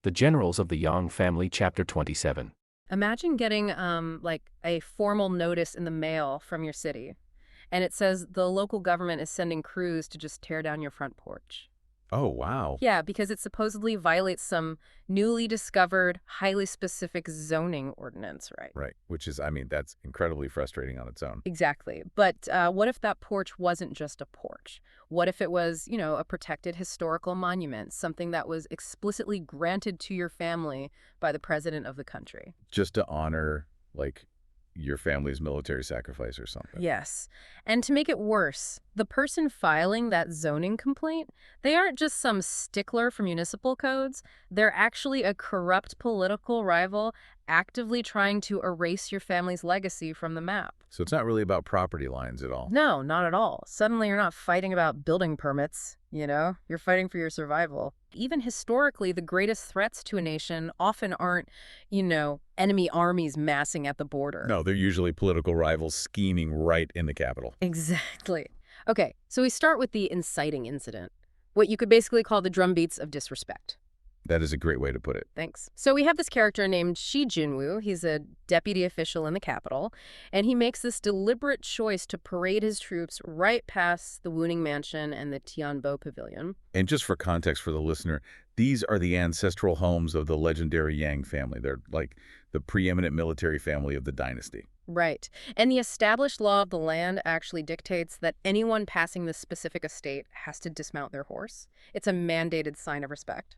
The Generals of the Yang Family, Chapter 27. Imagine getting like a formal notice in the mail from your city, and it says the local government is sending crews to just tear down your front porch. Oh, wow. Yeah, because it supposedly violates some newly discovered, highly specific zoning ordinance, right? Right. Which is, I mean, that's incredibly frustrating on its own. Exactly. But what if that porch wasn't just a porch? What if it was, a protected historical monument, something that was explicitly granted to your family by the president of the country? Just to honor, like, your family's military sacrifice or something. Yes. And to make it worse, the person filing that zoning complaint, they aren't just some stickler for municipal codes. They're actually a corrupt political rival actively trying to erase your family's legacy from the map. So it's not really about property lines at all. No, not at all. Suddenly you're not fighting about building permits, You're fighting for your survival. Even historically, the greatest threats to a nation often aren't, enemy armies massing at the border. No, they're usually political rivals scheming right in the capital. Exactly. Okay, so we start with the inciting incident, what you could basically call the drumbeats of disrespect. That is a great way to put it. Thanks. So we have this character named Shi Jinwoo. He's a deputy official in the capital, and he makes this deliberate choice to parade his troops right past the Wuning Mansion and the Tianbo Pavilion. And just for context for the listener, these are the ancestral homes of the legendary Yang family. They're like the preeminent military family of the dynasty. Right. And the established law of the land actually dictates that anyone passing this specific estate has to dismount their horse. It's a mandated sign of respect.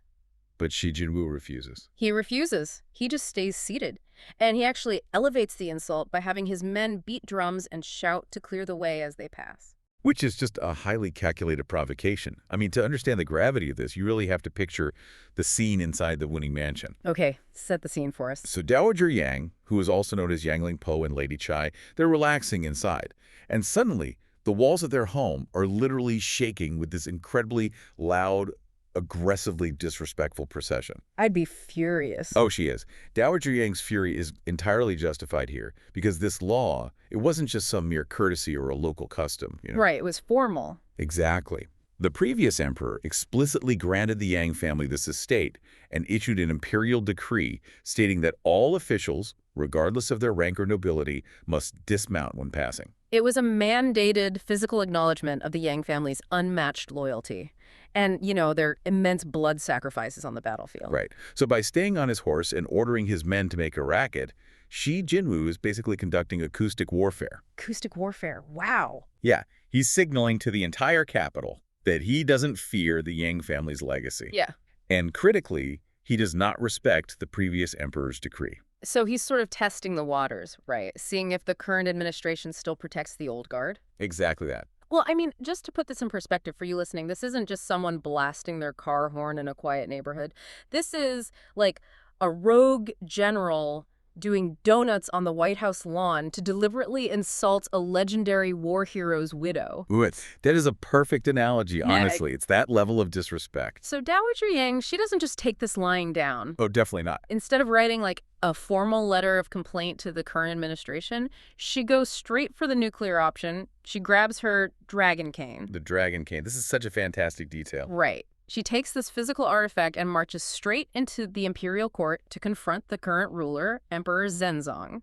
But Shi Jinwoo refuses. He refuses. He just stays seated. And he actually elevates the insult by having his men beat drums and shout to clear the way as they pass. Which is just a highly calculated provocation. I mean, to understand the gravity of this, you really have to picture the scene inside the Wuning Mansion. Okay, set the scene for us. So Dowager Yang, who is also known as Yangling Po and Lady Chai, they're relaxing inside. And suddenly, the walls of their home are literally shaking with this incredibly loud, aggressively disrespectful procession. I'd be furious. Oh, she is. Dowager Yang's fury is entirely justified here because this law, it wasn't just some mere courtesy or a local custom. Right, it was formal. Exactly. The previous emperor explicitly granted the Yang family this estate and issued an imperial decree stating that all officials, regardless of their rank or nobility, must dismount when passing. It was a mandated physical acknowledgement of the Yang family's unmatched loyalty and, their immense blood sacrifices on the battlefield. Right. So by staying on his horse and ordering his men to make a racket, Shi Jinwoo is basically conducting acoustic warfare. Acoustic warfare. Wow. Yeah, he's signaling to the entire capital that he doesn't fear the Yang family's legacy. Yeah. And critically, he does not respect the previous emperor's decree. So he's sort of testing the waters, right? Seeing if the current administration still protects the old guard. Exactly that. Well, I mean, just to put this in perspective for you listening, this isn't just someone blasting their car horn in a quiet neighborhood. This is like a rogue general doing donuts on the White House lawn to deliberately insult a legendary war hero's widow. Ooh, that is a perfect analogy, honestly. It's that level of disrespect. So Dowager Yang, she doesn't just take this lying down. Oh, definitely not. Instead of writing like a formal letter of complaint to the current administration, she goes straight for the nuclear option. She grabs her dragon cane. The dragon cane. This is such a fantastic detail. Right. She takes this physical artifact and marches straight into the imperial court to confront the current ruler, Emperor Zhenzong.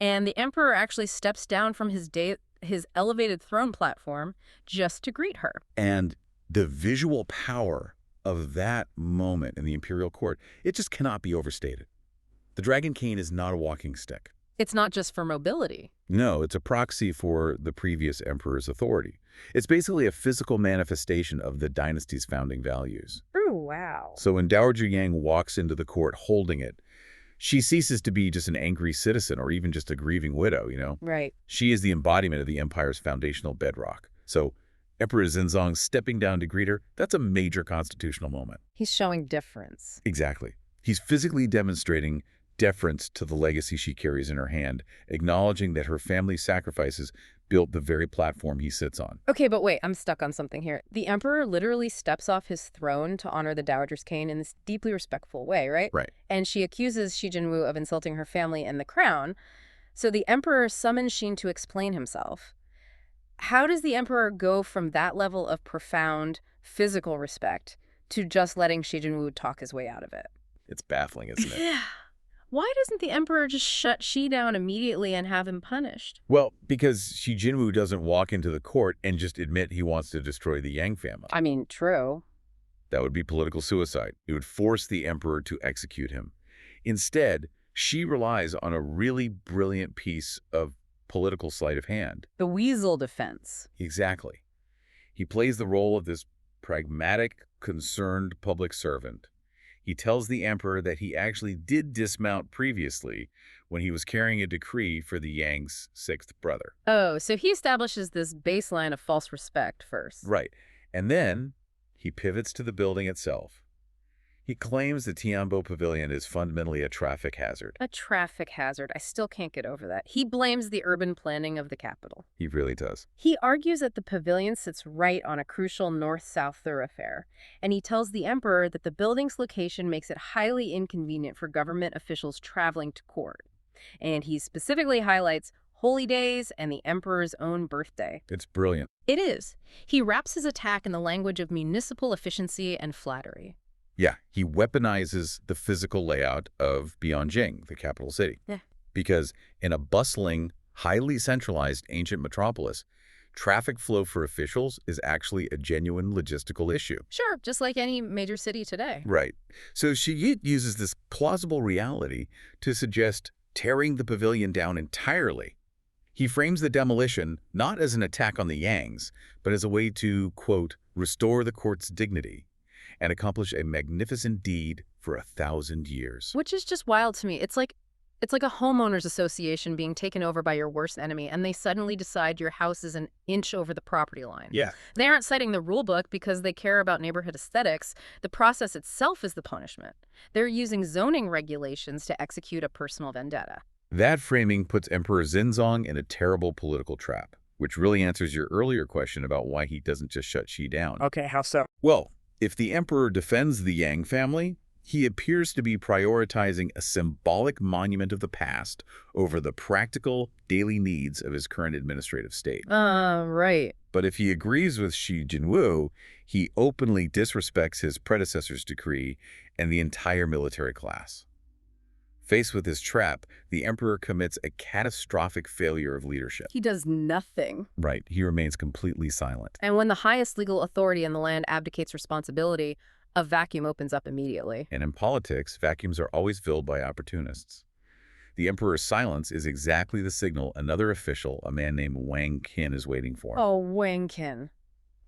And the emperor actually steps down from his elevated throne platform just to greet her. And the visual power of that moment in the imperial court, it just cannot be overstated. The dragon cane is not a walking stick. It's not just for mobility. No, it's a proxy for the previous emperor's authority. It's basically a physical manifestation of the dynasty's founding values. Oh, wow. So when Dowager Yang walks into the court holding it, she ceases to be just an angry citizen or even just a grieving widow, Right. She is the embodiment of the empire's foundational bedrock. So Emperor Zhenzong stepping down to greet her, that's a major constitutional moment. He's showing deference. Exactly. He's physically demonstrating deference to the legacy she carries in her hand, acknowledging that her family's sacrifices built the very platform he sits on. Okay, but wait, I'm stuck on something here. The emperor literally steps off his throne to honor the dowager's cane in this deeply respectful way, right? Right. And she accuses Shi Jinwoo of insulting her family and the crown. So the emperor summons Xin to explain himself. How does the emperor go from that level of profound physical respect to just letting Shi Jinwoo talk his way out of it? It's baffling, isn't it? Yeah. Why doesn't the emperor just shut Shi down immediately and have him punished? Well, because Xi Jinwu doesn't walk into the court and just admit he wants to destroy the Yang family. I mean, true. That would be political suicide. It would force the emperor to execute him. Instead, Xi relies on a really brilliant piece of political sleight of hand. The weasel defense. Exactly. He plays the role of this pragmatic, concerned public servant. He tells the emperor that he actually did dismount previously when he was carrying a decree for the Yang's sixth brother. Oh, so he establishes this baseline of false respect first. Right. And then he pivots to the building itself. He claims the Tianbo Pavilion is fundamentally a traffic hazard. A traffic hazard. I still can't get over that. He blames the urban planning of the capital. He really does. He argues that the pavilion sits right on a crucial north-south thoroughfare, and he tells the emperor that the building's location makes it highly inconvenient for government officials traveling to court. And he specifically highlights holy days and the emperor's own birthday. It's brilliant. It is. He wraps his attack in the language of municipal efficiency and flattery. Yeah, he weaponizes the physical layout of Beijing, the capital city. Yeah. Because in a bustling, highly centralized ancient metropolis, traffic flow for officials is actually a genuine logistical issue. Sure, just like any major city today. Right. So Xi uses this plausible reality to suggest tearing the pavilion down entirely. He frames the demolition not as an attack on the Yangs, but as a way to, quote, restore the court's dignity and accomplish a magnificent deed for 1,000 years. Which is just wild to me. It's like a homeowners association being taken over by your worst enemy, and they suddenly decide your house is an inch over the property line. Yeah. They aren't citing the rule book because they care about neighborhood aesthetics. The process itself is the punishment. They're using zoning regulations to execute a personal vendetta. That framing puts Emperor Xinzong in a terrible political trap, which really answers your earlier question about why he doesn't just shut Xi down. Okay, how so? Well, if the emperor defends the Yang family, he appears to be prioritizing a symbolic monument of the past over the practical, daily needs of his current administrative state. Right. But if he agrees with Xi Jinwu, he openly disrespects his predecessor's decree and the entire military class. Faced with this trap, the emperor commits a catastrophic failure of leadership. He does nothing. Right, he remains completely silent. And when the highest legal authority in the land abdicates responsibility, a vacuum opens up immediately. And in politics, vacuums are always filled by opportunists. The emperor's silence is exactly the signal another official, a man named Wang Qin, is waiting for. Oh, Wang Qin.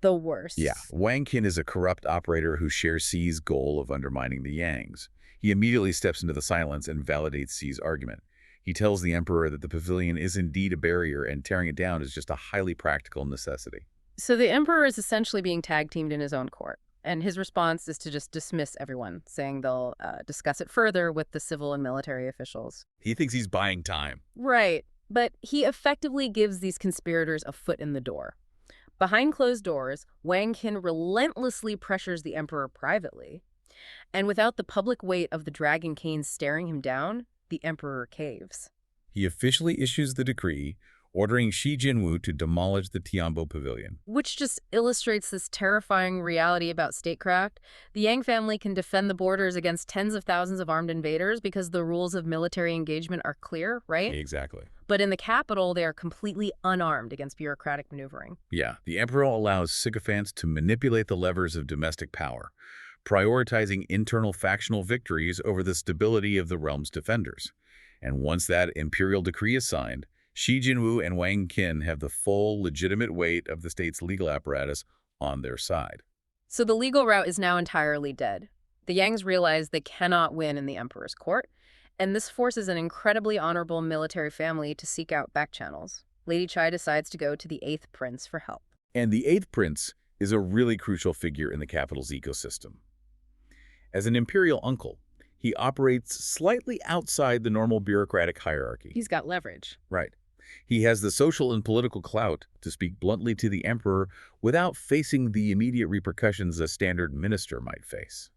The worst. Yeah, Wang Qin is a corrupt operator who shares Xi's goal of undermining the Yangs. He immediately steps into the silence and validates Xi's argument. He tells the emperor that the pavilion is indeed a barrier and tearing it down is just a highly practical necessity. So the emperor is essentially being tag-teamed in his own court. And his response is to just dismiss everyone, saying they'll discuss it further with the civil and military officials. He thinks he's buying time. Right. But he effectively gives these conspirators a foot in the door. Behind closed doors, Wang Qin relentlessly pressures the emperor privately. And without the public weight of the dragon canes staring him down, the emperor caves. He officially issues the decree, ordering Xi Jinwu to demolish the Tianbo Pavilion. Which just illustrates this terrifying reality about statecraft. The Yang family can defend the borders against tens of thousands of armed invaders because the rules of military engagement are clear, right? Exactly. But in the capital, they are completely unarmed against bureaucratic maneuvering. Yeah, the emperor allows sycophants to manipulate the levers of domestic power, prioritizing internal factional victories over the stability of the realm's defenders. And once that imperial decree is signed, Xi Jinwu and Wang Qin have the full, legitimate weight of the state's legal apparatus on their side. So the legal route is now entirely dead. The Yangs realize they cannot win in the emperor's court, and this forces an incredibly honorable military family to seek out back channels. Lady Chai decides to go to the 8th prince for help. And the 8th prince is a really crucial figure in the capital's ecosystem. As an imperial uncle, he operates slightly outside the normal bureaucratic hierarchy. He's got leverage. Right. He has the social and political clout to speak bluntly to the emperor without facing the immediate repercussions a standard minister might face.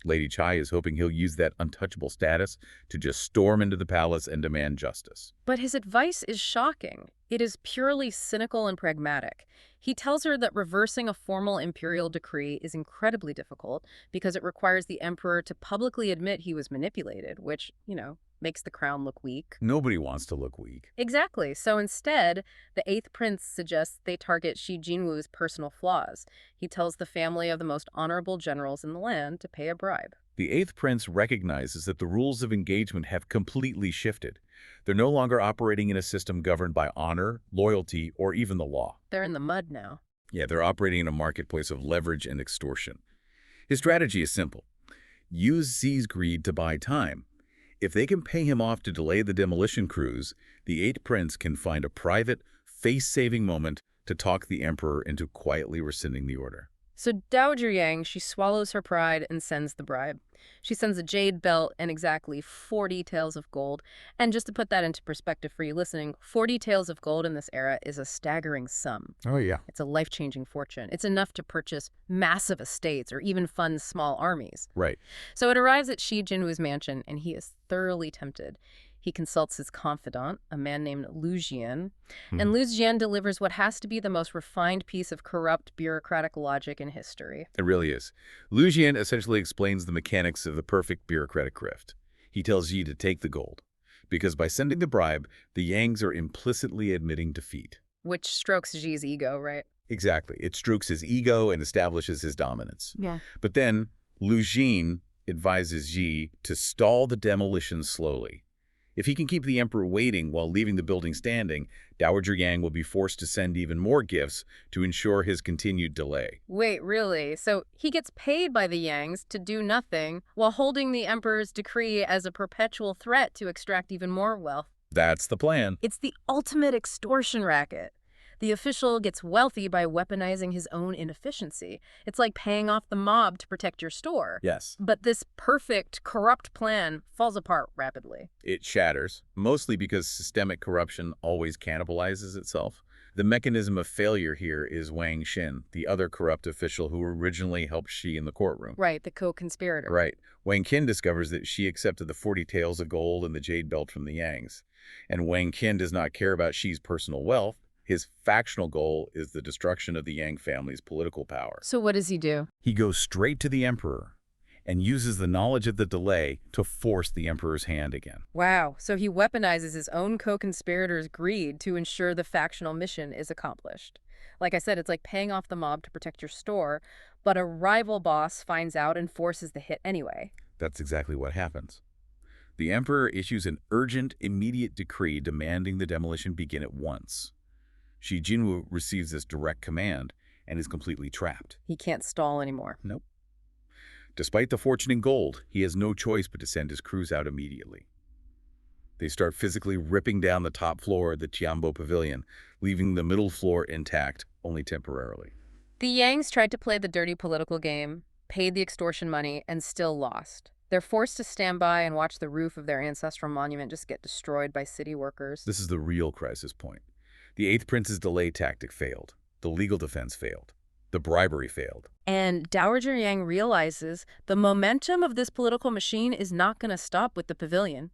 Lady Chai is hoping he'll use that untouchable status to just storm into the palace and demand justice. But his advice is shocking. It is purely cynical and pragmatic. He tells her that reversing a formal imperial decree is incredibly difficult because it requires the emperor to publicly admit he was manipulated, which, makes the crown look weak. Nobody wants to look weak. Exactly. So instead, the eighth prince suggests they target Shi Jinwu's personal flaws. He tells the family of the most honorable generals in the land to pay a bribe. The eighth prince recognizes that the rules of engagement have completely shifted. They're no longer operating in a system governed by honor, loyalty, or even the law. They're in the mud now. Yeah, they're operating in a marketplace of leverage and extortion. His strategy is simple. Use Xi's greed to buy time. If they can pay him off to delay the demolition crews, the eighth prince can find a private, face-saving moment to talk the emperor into quietly rescinding the order. So Dowager Yang, she swallows her pride and sends the bribe. She sends a jade belt and exactly 40 taels of gold. And just to put that into perspective for you listening, 40 taels of gold in this era is a staggering sum. Oh, yeah. It's a life-changing fortune. It's enough to purchase massive estates or even fund small armies. Right. So it arrives at Shi Jinwu's mansion, and he is thoroughly tempted. He consults his confidant, a man named Lu Jian, and Lu Jian delivers what has to be the most refined piece of corrupt bureaucratic logic in history. It really is. Lu Jian essentially explains the mechanics of the perfect bureaucratic grift. He tells Yi to take the gold, because by sending the bribe, the Yangs are implicitly admitting defeat. Which strokes Xi's ego, right? Exactly. It strokes his ego and establishes his dominance. Yeah. But then, Lu Jian advises Yi to stall the demolition slowly. If he can keep the emperor waiting while leaving the building standing, Dowager Yang will be forced to send even more gifts to ensure his continued delay. Wait, really? So he gets paid by the Yangs to do nothing while holding the emperor's decree as a perpetual threat to extract even more wealth. That's the plan. It's the ultimate extortion racket. The official gets wealthy by weaponizing his own inefficiency. It's like paying off the mob to protect your store. Yes. But this perfect, corrupt plan falls apart rapidly. It shatters, mostly because systemic corruption always cannibalizes itself. The mechanism of failure here is Wang Xin, the other corrupt official who originally helped Shi in the courtroom. Right, the co-conspirator. Right. Wang Qin discovers that Shi accepted the 40 taels of gold and the jade belt from the Yangs. And Wang Qin does not care about Shi's personal wealth. His factional goal is the destruction of the Yang family's political power. So what does he do? He goes straight to the emperor and uses the knowledge of the delay to force the emperor's hand again. Wow, so he weaponizes his own co-conspirator's greed to ensure the factional mission is accomplished. Like I said, it's like paying off the mob to protect your store, but a rival boss finds out and forces the hit anyway. That's exactly what happens. The emperor issues an urgent, immediate decree demanding the demolition begin at once. Shi Jinwu receives this direct command and is completely trapped. He can't stall anymore. Nope. Despite the fortune in gold, he has no choice but to send his crews out immediately. They start physically ripping down the top floor of the Tianbo Pavilion, leaving the middle floor intact, only temporarily. The Yangs tried to play the dirty political game, paid the extortion money, and still lost. They're forced to stand by and watch the roof of their ancestral monument just get destroyed by city workers. This is the real crisis point. The eighth prince's delay tactic failed. The legal defense failed. The bribery failed. And Dowager Yang realizes the momentum of this political machine is not going to stop with the pavilion.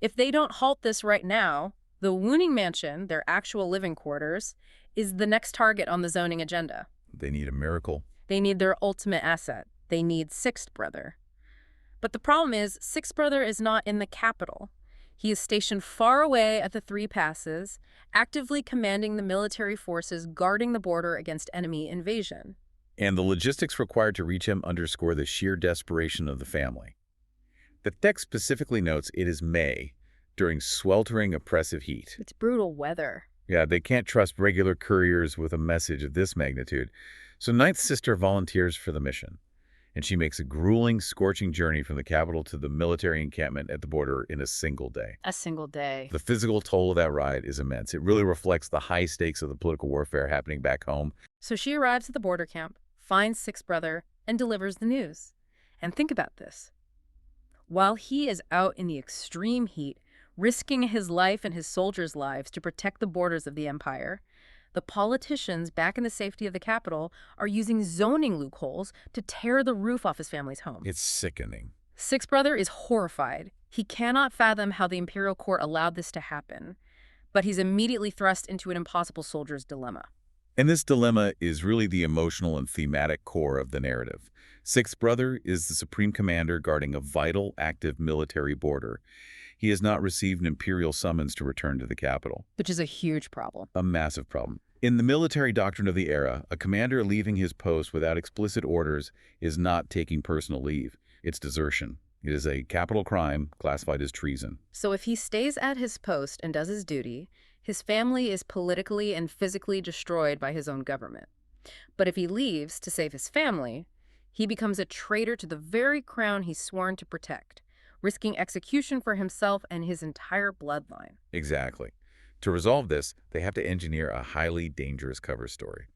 If they don't halt this right now, the Wuning Mansion, their actual living quarters, is the next target on the zoning agenda. They need a miracle. They need their ultimate asset. They need Sixth Brother. But the problem is, Sixth Brother is not in the capital. He is stationed far away at the Three Passes, actively commanding the military forces guarding the border against enemy invasion. And the logistics required to reach him underscore the sheer desperation of the family. The text specifically notes it is May, during sweltering, oppressive heat. It's brutal weather. Yeah, they can't trust regular couriers with a message of this magnitude. So Ninth Sister volunteers for the mission. And she makes a grueling, scorching journey from the capital to the military encampment at the border in a single day. A single day. The physical toll of that ride is immense. It really reflects the high stakes of the political warfare happening back home. So she arrives at the border camp, finds Sixth Brother, and delivers the news. And think about this. While he is out in the extreme heat, risking his life and his soldiers' lives to protect the borders of the empire, The politicians back in the safety of the capital are using zoning loopholes to tear the roof off his family's home. It's sickening. Sixth brother is horrified. He cannot fathom how the imperial court allowed this to happen, but he's immediately thrust into an impossible soldier's dilemma. And this dilemma is really the emotional and thematic core of the narrative. Sixth brother is the supreme commander guarding a vital, active military border. He has not received an imperial summons to return to the capital. Which is a huge problem. A massive problem. In the military doctrine of the era, a commander leaving his post without explicit orders is not taking personal leave. It's desertion. It is a capital crime classified as treason. So if he stays at his post and does his duty, his family is politically and physically destroyed by his own government. But if he leaves to save his family, he becomes a traitor to the very crown he's sworn to protect, risking execution for himself and his entire bloodline. Exactly. To resolve this, they have to engineer a highly dangerous cover story.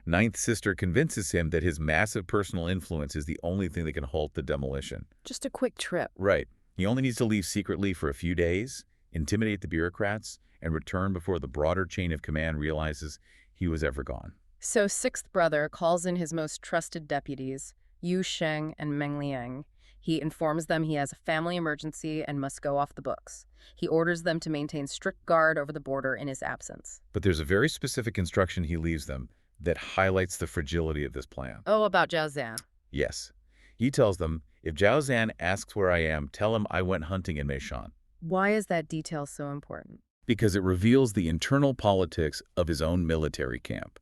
Ninth Sister convinces him that his massive personal influence is the only thing that can halt the demolition. Just a quick trip. Right. He only needs to leave secretly for a few days, intimidate the bureaucrats, and return before the broader chain of command realizes he was ever gone. So sixth brother calls in his most trusted deputies, Yu Sheng and Meng Liang. He informs them he has a family emergency and must go off the books. He orders them to maintain strict guard over the border in his absence. But there's a very specific instruction he leaves them that highlights the fragility of this plan. Oh, about Jiao Zhan. Yes. He tells them, if Jiao Zhan asks where I am, tell him I went hunting in Meishan. Why is that detail so important? Because it reveals the internal politics of his own military camp.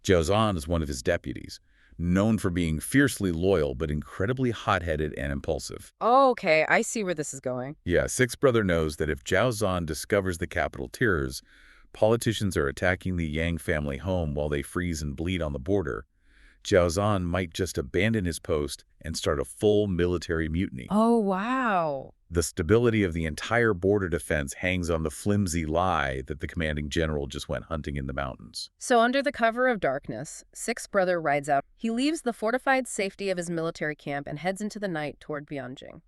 Jiao Zhan is one of his deputies, known for being fiercely loyal but incredibly hot-headed and impulsive. Oh, okay, I see where this is going. Yeah, Sixth Brother knows that if Jiao Zhan discovers the capital tiers, politicians are attacking the Yang family home while they freeze and bleed on the border, Jiao Zhan might just abandon his post and start a full military mutiny. Oh, wow. The stability of the entire border defense hangs on the flimsy lie that the commanding general just went hunting in the mountains. So under the cover of darkness, Sixth brother rides out. He leaves the fortified safety of his military camp and heads into the night toward Bianjing.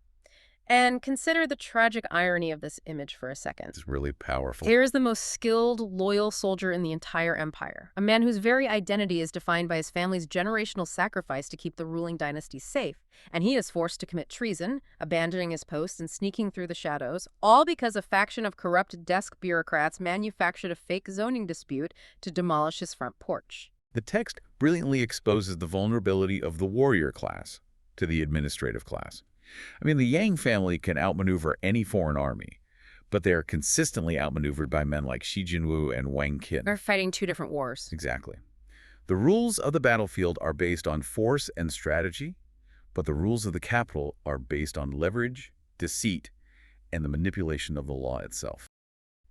And consider the tragic irony of this image for a second. It's really powerful. Here is the most skilled, loyal soldier in the entire empire, a man whose very identity is defined by his family's generational sacrifice to keep the ruling dynasty safe, and he is forced to commit treason, abandoning his post and sneaking through the shadows, all because a faction of corrupt desk bureaucrats manufactured a fake zoning dispute to demolish his front porch. The text brilliantly exposes the vulnerability of the warrior class to the administrative class. I mean, the Yang family can outmaneuver any foreign army, but they are consistently outmaneuvered by men like Xi Jinwu and Wang Qin. They're fighting two different wars. Exactly. The rules of the battlefield are based on force and strategy, but the rules of the capital are based on leverage, deceit, and the manipulation of the law itself.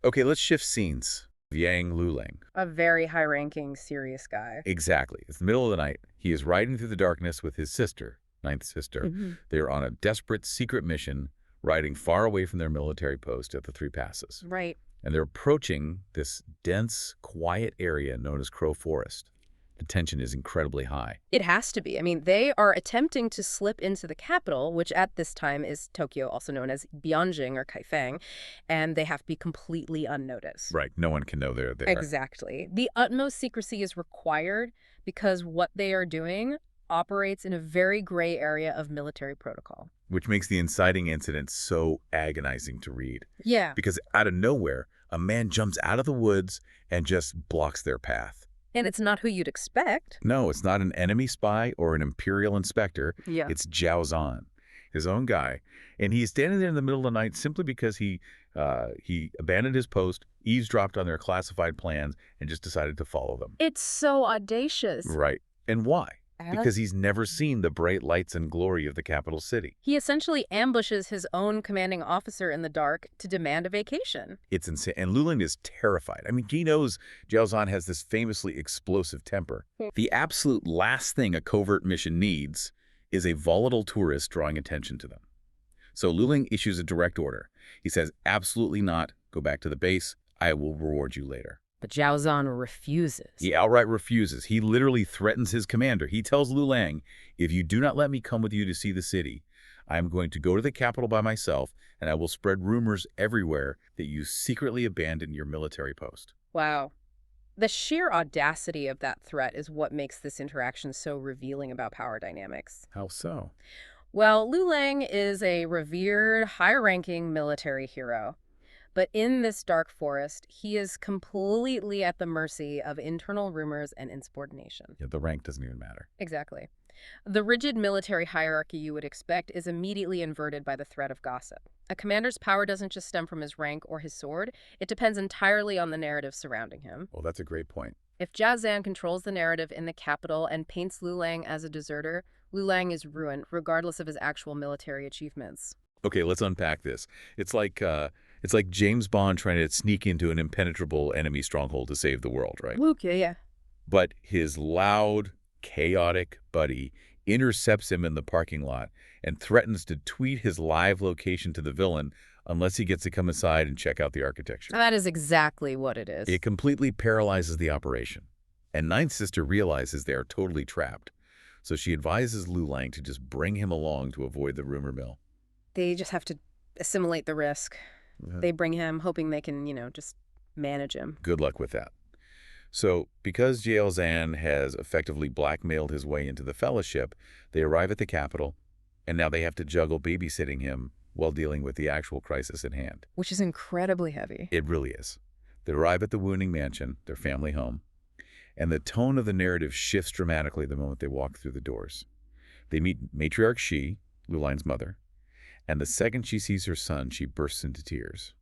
Okay, let's shift scenes. Yang Luling. A very high-ranking, serious guy. Exactly. It's the middle of the night. He is riding through the darkness with his sister, Ninth Sister. They are on a desperate secret mission, riding far away from their military post at the Three Passes. Right. And they're approaching this dense, quiet area known as Crow Forest. The tension is incredibly high. It has to be. I mean, they are attempting to slip into the capital, which at this time is Tokyo, also known as Bianjing or Kaifeng, and they have to be completely unnoticed. Right. No one can know they're there. Exactly. The utmost secrecy is required because what they are doing operates in a very gray area of military protocol. Which makes the inciting incident so agonizing to read. Yeah. Because out of nowhere, a man jumps out of the woods and just blocks their path. And it's not who you'd expect. No, it's not an enemy spy or an imperial inspector. Yeah. It's Jiao Zhan, his own guy. And he's standing there in the middle of the night simply because he abandoned his post, eavesdropped on their classified plans, and just decided to follow them. It's so audacious. Right. And why? Because he's never seen the bright lights and glory of the capital city. He essentially ambushes his own commanding officer in the dark to demand a vacation. It's insane. And Luling is terrified. I mean, he knows Jiao Zhan has this famously explosive temper. The absolute last thing a covert mission needs is a volatile tourist drawing attention to them. So Luling issues a direct order. He says, absolutely not. Go back to the base. I will reward you later. But Jiao Zhan refuses. He outright refuses. He literally threatens his commander. He tells Lu Lang, if you do not let me come with you to see the city, I am going to go to the capital by myself, and I will spread rumors everywhere that you secretly abandoned your military post. Wow. The sheer audacity of that threat is what makes this interaction so revealing about power dynamics. How so? Well, Lu Lang is a revered, high-ranking military hero. But in this dark forest, he is completely at the mercy of internal rumors and insubordination. Yeah, the rank doesn't even matter. Exactly. The rigid military hierarchy you would expect is immediately inverted by the threat of gossip. A commander's power doesn't just stem from his rank or his sword, it depends entirely on the narrative surrounding him. Well, that's a great point. If Jiao Zhan controls the narrative in the capital and paints Lu Lang as a deserter, Lu Lang is ruined, regardless of his actual military achievements. Okay, let's unpack this. It's like James Bond trying to sneak into an impenetrable enemy stronghold to save the world, right? Luke, yeah. But his loud, chaotic buddy intercepts him in the parking lot and threatens to tweet his live location to the villain unless he gets to come inside and check out the architecture. That is exactly what it is. It completely paralyzes the operation. And Ninth Sister realizes they are totally trapped. So she advises Lu Lang to just bring him along to avoid the rumor mill. They just have to assimilate the risk. They bring him, hoping they can, just manage him. Good luck with that. So, because Jiao Zhan has effectively blackmailed his way into the Fellowship, they arrive at the capital, and now they have to juggle babysitting him while dealing with the actual crisis at hand. Which is incredibly heavy. It really is. They arrive at the Wuning mansion, their family home, and the tone of the narrative shifts dramatically the moment they walk through the doors. They meet matriarch Shi, Lu Lang's mother, and the second she sees her son, she bursts into tears.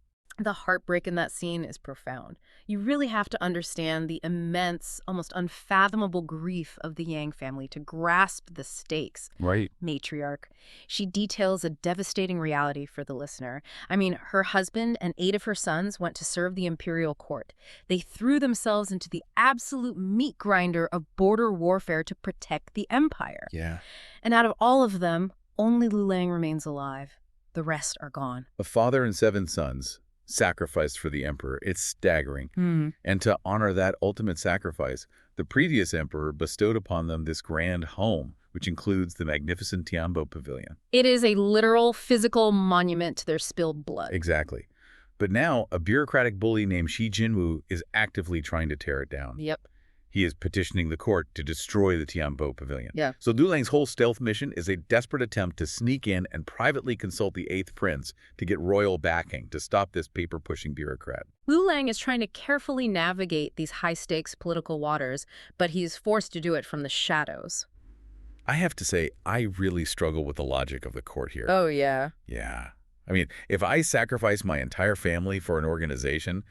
The heartbreak in that scene is profound. You really have to understand the immense, almost unfathomable grief of the Yang family to grasp the stakes. Right. Matriarch. She details a devastating reality for the listener. I mean, her husband and 8 of her sons went to serve the imperial court. They threw themselves into the absolute meat grinder of border warfare to protect the empire. Yeah. And out of all of them, only Lu Lang remains alive. The rest are gone. A father and 7 sons sacrificed for the emperor. It's staggering. And to honor that ultimate sacrifice, the previous emperor bestowed upon them this grand home, which includes the magnificent Tianbo Pavilion. It is a literal physical monument to their spilled blood. Exactly. But now, a bureaucratic bully named Shi Jinwu is actively trying to tear it down. Yep. He is petitioning the court to destroy the Tianbo Pavilion. Yeah. So Lu Lang's whole stealth mission is a desperate attempt to sneak in and privately consult the 8th prince to get royal backing to stop this paper-pushing bureaucrat. Lu Lang is trying to carefully navigate these high-stakes political waters, but he's forced to do it from the shadows. I have to say, I really struggle with the logic of the court here. Oh, yeah. Yeah. I mean, if I sacrifice my entire family for an organization,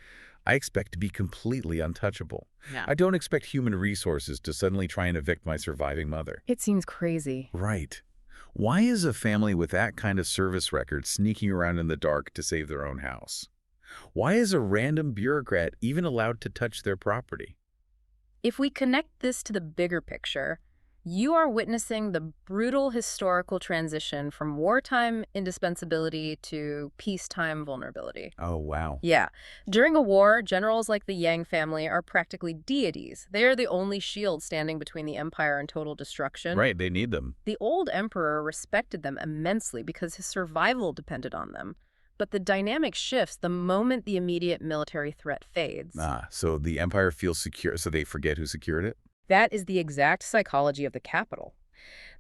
I expect to be completely untouchable. Yeah. I don't expect human resources to suddenly try and evict my surviving mother. It seems crazy. Right. Why is a family with that kind of service record sneaking around in the dark to save their own house? Why is a random bureaucrat even allowed to touch their property? If we connect this to the bigger picture, you are witnessing the brutal historical transition from wartime indispensability to peacetime vulnerability. Oh, wow. Yeah. During a war, generals like the Yang family are practically deities. They are the only shield standing between the empire and total destruction. Right, they need them. The old emperor respected them immensely because his survival depended on them. But the dynamic shifts the moment the immediate military threat fades. So the empire feels secure, so they forget who secured it? That is the exact psychology of the capital.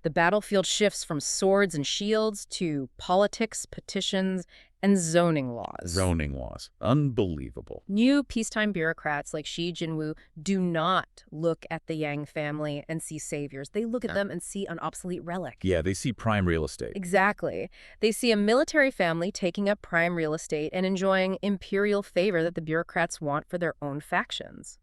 The battlefield shifts from swords and shields to politics, petitions, and zoning laws. Zoning laws. Unbelievable. New peacetime bureaucrats like Shi Jinwu do not look at the Yang family and see saviors. They look at them and see an obsolete relic. Yeah, they see prime real estate. Exactly. They see a military family taking up prime real estate and enjoying imperial favor that the bureaucrats want for their own factions.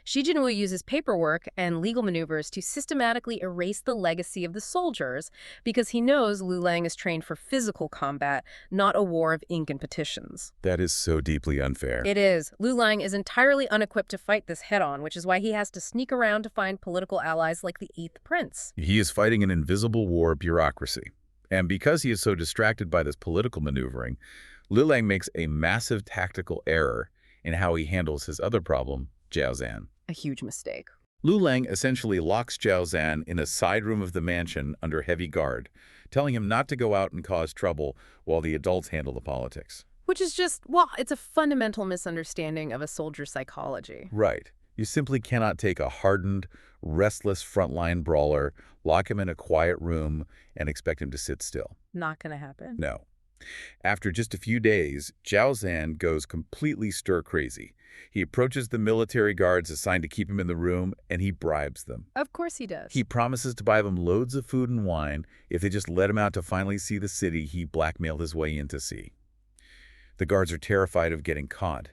Shi Jinwu uses paperwork and legal maneuvers to systematically erase the legacy of the soldiers because he knows Lu Lang is trained for physical combat, not a war of ink and petitions. That is so deeply unfair. It is. Lu Lang is entirely unequipped to fight this head-on, which is why he has to sneak around to find political allies like the 8th prince. He is fighting an invisible war of bureaucracy. And because he is so distracted by this political maneuvering, Lu Lang makes a massive tactical error in how he handles his other problem, Jiao Zhan. A huge mistake. Lu Lang essentially locks Jiao Zhan in a side room of the mansion under heavy guard, telling him not to go out and cause trouble while the adults handle the politics. Which is just, well, it's a fundamental misunderstanding of a soldier's psychology. Right. You simply cannot take a hardened, restless frontline brawler, lock him in a quiet room, and expect him to sit still. Not gonna happen. No. After just a few days, Jiao Zhan goes completely stir-crazy. He approaches the military guards assigned to keep him in the room, and he bribes them. Of course he does. He promises to buy them loads of food and wine if they just let him out to finally see the city he blackmailed his way in to see. The guards are terrified of getting caught,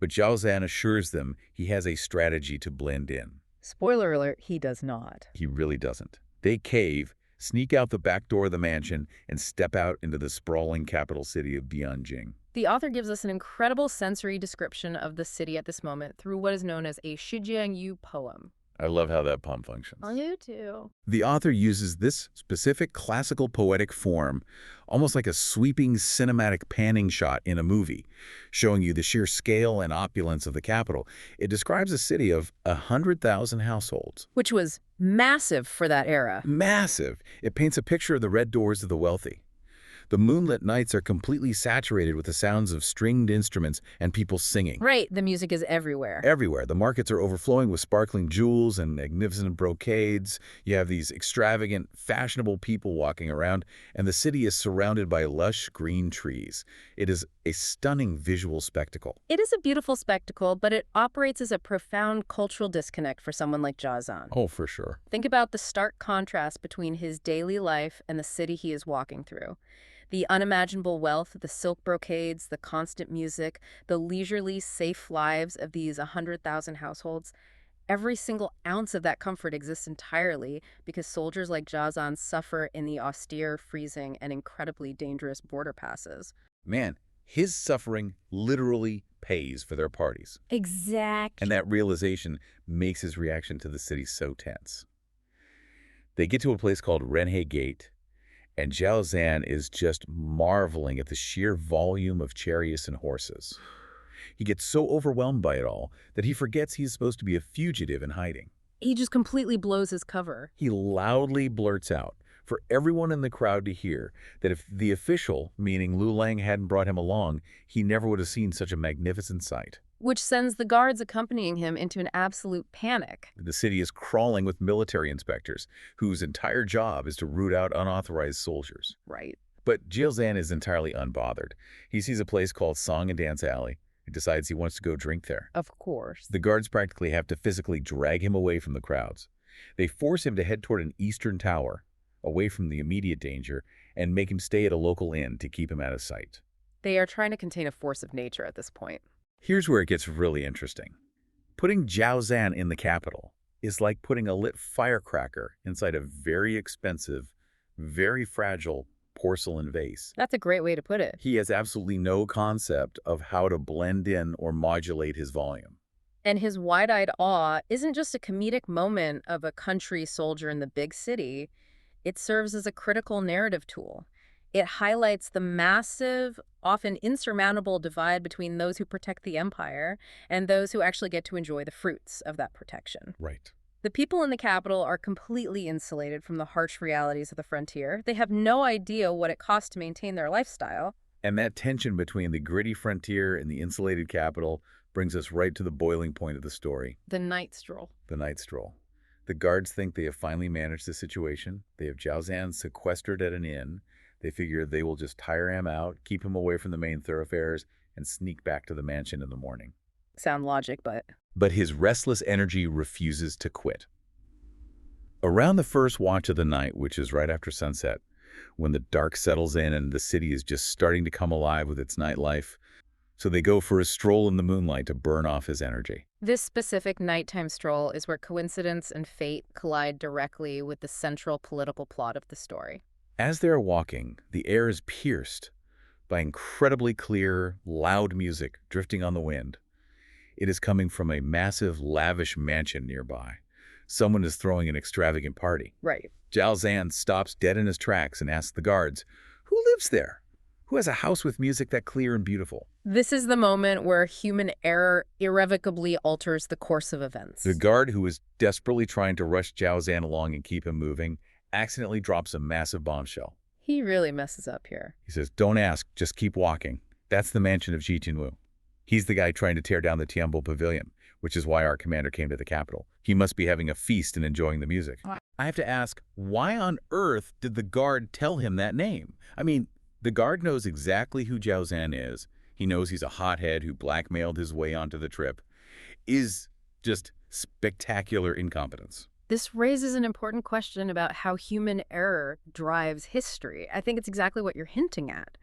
but Jiao Zhan assures them he has a strategy to blend in. Spoiler alert, he does not. He really doesn't. They cave, sneak out the back door of the mansion, and step out into the sprawling capital city of Bianjing. The author gives us an incredible sensory description of the city at this moment through what is known as a Shijiangyu poem. I love how that poem functions. I do too. The author uses this specific classical poetic form, almost like a sweeping cinematic panning shot in a movie, showing you the sheer scale and opulence of the capital. It describes a city of 100,000 households. Which was massive for that era. Massive. It paints a picture of the red doors of the wealthy. The moonlit nights are completely saturated with the sounds of stringed instruments and people singing. Right, the music is everywhere. Everywhere. The markets are overflowing with sparkling jewels and magnificent brocades. You have these extravagant, fashionable people walking around, and the city is surrounded by lush green trees. It is a stunning visual spectacle. It is a beautiful spectacle, but it operates as a profound cultural disconnect for someone like Jiao Zhan. Oh, for sure. Think about the stark contrast between his daily life and the city he is walking through. The unimaginable wealth, the silk brocades, the constant music, the leisurely, safe lives of these 100,000 households. Every single ounce of that comfort exists entirely because soldiers like Jiao Zhan suffer in the austere, freezing, and incredibly dangerous border passes. Man, his suffering literally pays for their parties. Exactly. And that realization makes his reaction to the city so tense. They get to a place called Renhe Gate, and Jiao Zhan is just marveling at the sheer volume of chariots and horses. He gets so overwhelmed by it all that he forgets he's supposed to be a fugitive in hiding. He just completely blows his cover. He loudly blurts out, for everyone in the crowd to hear, that if the official, meaning Lu Lang, hadn't brought him along, he never would have seen such a magnificent sight. Which sends the guards accompanying him into an absolute panic. The city is crawling with military inspectors, whose entire job is to root out unauthorized soldiers. Right. But Jiao Zhan is entirely unbothered. He sees a place called Song and Dance Alley and decides he wants to go drink there. Of course. The guards practically have to physically drag him away from the crowds. They force him to head toward an eastern tower, away from the immediate danger, and make him stay at a local inn to keep him out of sight. They are trying to contain a force of nature at this point. Here's where it gets really interesting. Putting Jiao Zhan in the capital is like putting a lit firecracker inside a very expensive, very fragile porcelain vase. That's a great way to put it. He has absolutely no concept of how to blend in or modulate his volume. And his wide-eyed awe isn't just a comedic moment of a country soldier in the big city. It serves as a critical narrative tool. It highlights the massive, often insurmountable divide between those who protect the empire and those who actually get to enjoy the fruits of that protection. Right. The people in the capital are completely insulated from the harsh realities of the frontier. They have no idea what it costs to maintain their lifestyle. And that tension between the gritty frontier and the insulated capital brings us right to the boiling point of the story. The night stroll. The night stroll. The guards think they have finally managed the situation. They have Jiao Zhan sequestered at an inn. They figure they will just tire him out, keep him away from the main thoroughfares, and sneak back to the mansion in the morning. Sound logic, but... But his restless energy refuses to quit. Around the first watch of the night, which is right after sunset, when the dark settles in and the city is just starting to come alive with its nightlife, so they go for a stroll in the moonlight to burn off his energy. This specific nighttime stroll is where coincidence and fate collide directly with the central political plot of the story. As they are walking, the air is pierced by incredibly clear, loud music drifting on the wind. It is coming from a massive, lavish mansion nearby. Someone is throwing an extravagant party. Right. Jiao Zhan stops dead in his tracks and asks the guards, "Who lives there? Who has a house with music that clear and beautiful?" This is the moment where human error irrevocably alters the course of events. The guard, who is desperately trying to rush Jiao Zhan along and keep him moving, accidentally drops a massive bombshell. He really messes up here. He says, "Don't ask, just keep walking. That's the mansion of Ji Jinwu. He's the guy trying to tear down the Tianbo Pavilion. which is why our commander came to the capital. He must be having a feast and enjoying the music. I have to ask, why on earth did the guard tell him that name? I mean, the guard knows exactly who Jiao Zhan is. He knows he's a hothead who blackmailed his way onto the trip. Is just spectacular incompetence. This raises an important question about how human error drives history. I think it's exactly what you're hinting at.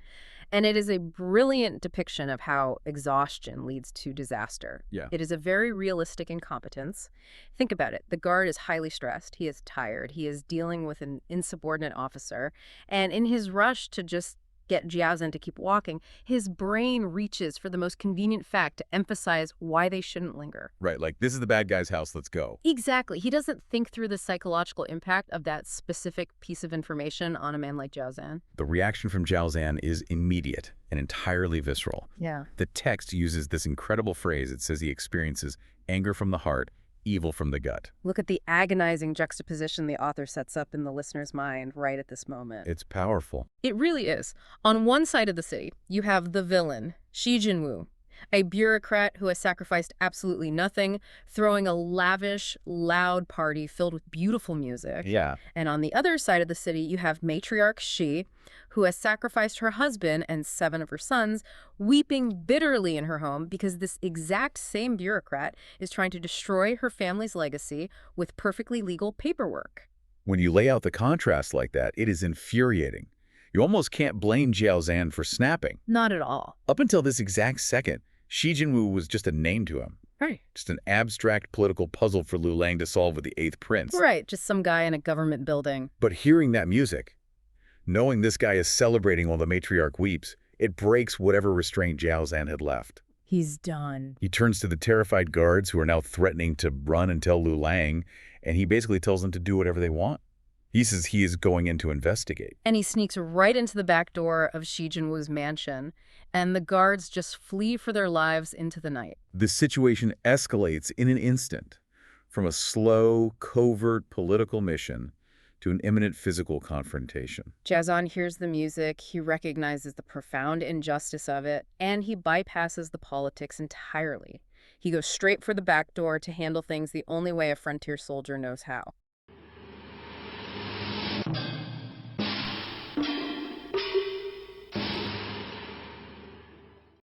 And it is a brilliant depiction of how exhaustion leads to disaster. Yeah. It is a very realistic incompetence. Think about it. The guard is highly stressed. He is tired. He is dealing with an insubordinate officer. And in his rush to just get Jiao Zhan to keep walking, his brain reaches for the most convenient fact to emphasize why they shouldn't linger. Right, like, this is the bad guy's house, let's go. Exactly. He doesn't think through the psychological impact of that specific piece of information on a man like Jiao Zhan. The reaction from Jiao Zhan is immediate and entirely visceral. Yeah. The text uses this incredible phrase. It says he experiences anger from the heart, evil from the gut. Look at the agonizing juxtaposition the author sets up in the listener's mind right at this moment. It's powerful. It really is. On one side of the city, you have the villain, Shi Jinwu, a bureaucrat who has sacrificed absolutely nothing, throwing a lavish, loud party filled with beautiful music. Yeah. And on the other side of the city, you have matriarch Shi, who has sacrificed her husband and 7 of her sons, weeping bitterly in her home because this exact same bureaucrat is trying to destroy her family's legacy with perfectly legal paperwork. When you lay out the contrast like that, it is infuriating. You almost can't blame Jiao Zhan for snapping. Not at all. Up until this exact second, Shi Jinwu was just a name to him. Right. Just an abstract political puzzle for Lu Lang to solve with the 8th prince. Right, just some guy in a government building. But hearing that music, knowing this guy is celebrating while the matriarch weeps, it breaks whatever restraint Jiao Zhan had left. He's done. He turns to the terrified guards who are now threatening to run and tell Lu Lang, and he basically tells them to do whatever they want. He says he is going in to investigate. And he sneaks right into the back door of Shi Jinwu's mansion, and the guards just flee for their lives into the night. The situation escalates in an instant, from a slow, covert political mission to an imminent physical confrontation. Jiao Zhan hears the music, he recognizes the profound injustice of it, and he bypasses the politics entirely. He goes straight for the back door to handle things the only way a frontier soldier knows how.